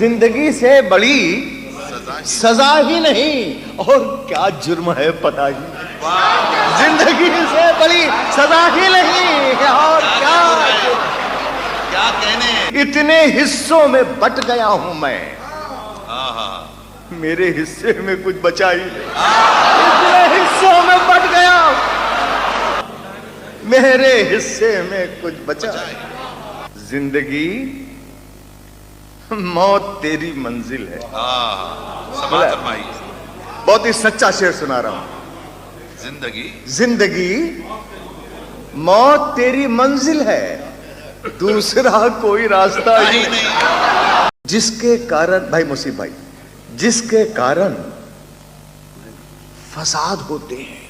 जिंदगी से बड़ी सजा ही नहीं और क्या जुर्म है पता ही नहीं। जिंदगी से बड़ी सजा ही नहीं और क्या कहने। इतने हिस्सों में बट गया हूं मैं, मेरे हिस्से में कुछ बचा ही नहीं। इतने हिस्सों में बट गया, मेरे हिस्से में कुछ बचा। जिंदगी मौत तेरी मंजिल है। बहुत ही सच्चा शेर सुना रहा हूं। जिंदगी मौत तेरी मंजिल है, दूसरा कोई रास्ता ही नहीं। जिसके कारण भाई मुसीब भाई, जिसके कारण फसाद होते हैं,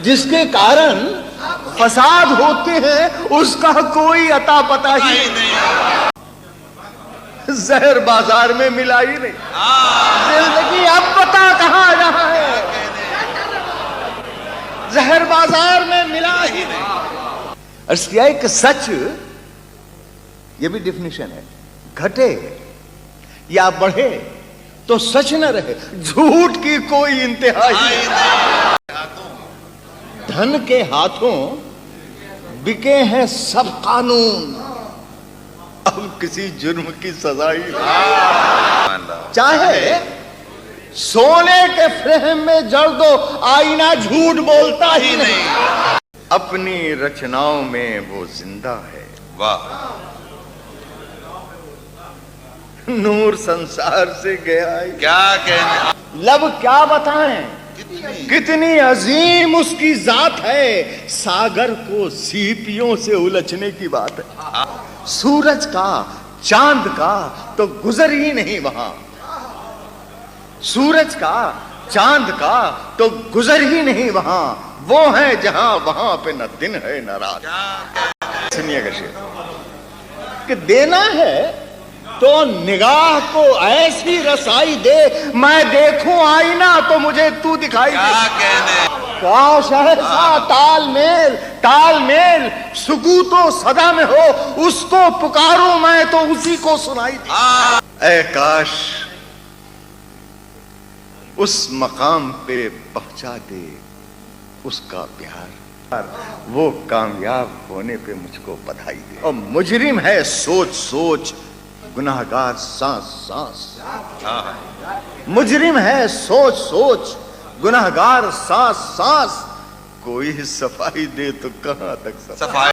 जिसके कारण फसाद होते हैं, उसका कोई अता पता ही नहीं। जहर बाजार में मिला ही नहीं। जिंदगी अब पता कहां रहा है, जहर बाजार में मिला ही नहीं। अर्थ एक सच, ये भी डिफिनेशन है, घटे या बढ़े तो सच न रहे, झूठ की कोई इंतहा ही नहीं। धन के हाथों बिके हैं सब कानून, अब किसी जुर्म की सजा ही नहीं। चाहे सोने के फ्रेम में जड़ दो, आईना झूठ बोलता ही नहीं। अपनी रचनाओं में वो जिंदा है। वाह, नूर संसार से गया है, क्या कहने। लब क्या बताएं, कितनी अजीम उसकी जात है। सागर को सीपियों से उलझने की बात है। सूरज का चांद का तो गुजर ही नहीं वहां, सूरज का चांद का तो गुजर ही नहीं वहां। वो है जहां वहां पे न दिन है न रात। सुनिएगा शेर कि देना है तो निगाह को ऐसी रसाई दे, मैं देखूं आईना तो मुझे तू दिखाई दे। काश ऐसा तालमेल तालमेल सुकूतो सदा में हो, उसको पुकारूं मैं तो उसी को सुनाई दे। ऐ काश उस मकाम पे पहुंचा दे उसका प्यार, वो कामयाब होने पे मुझको बधाई दे। और मुजरिम है सोच सोच, गुनाहगार सांस सांस। मुजरिम है सोच सोच, गुनाहगार सांस सांस। कोई सफाई दे तो कहां तक सफाई।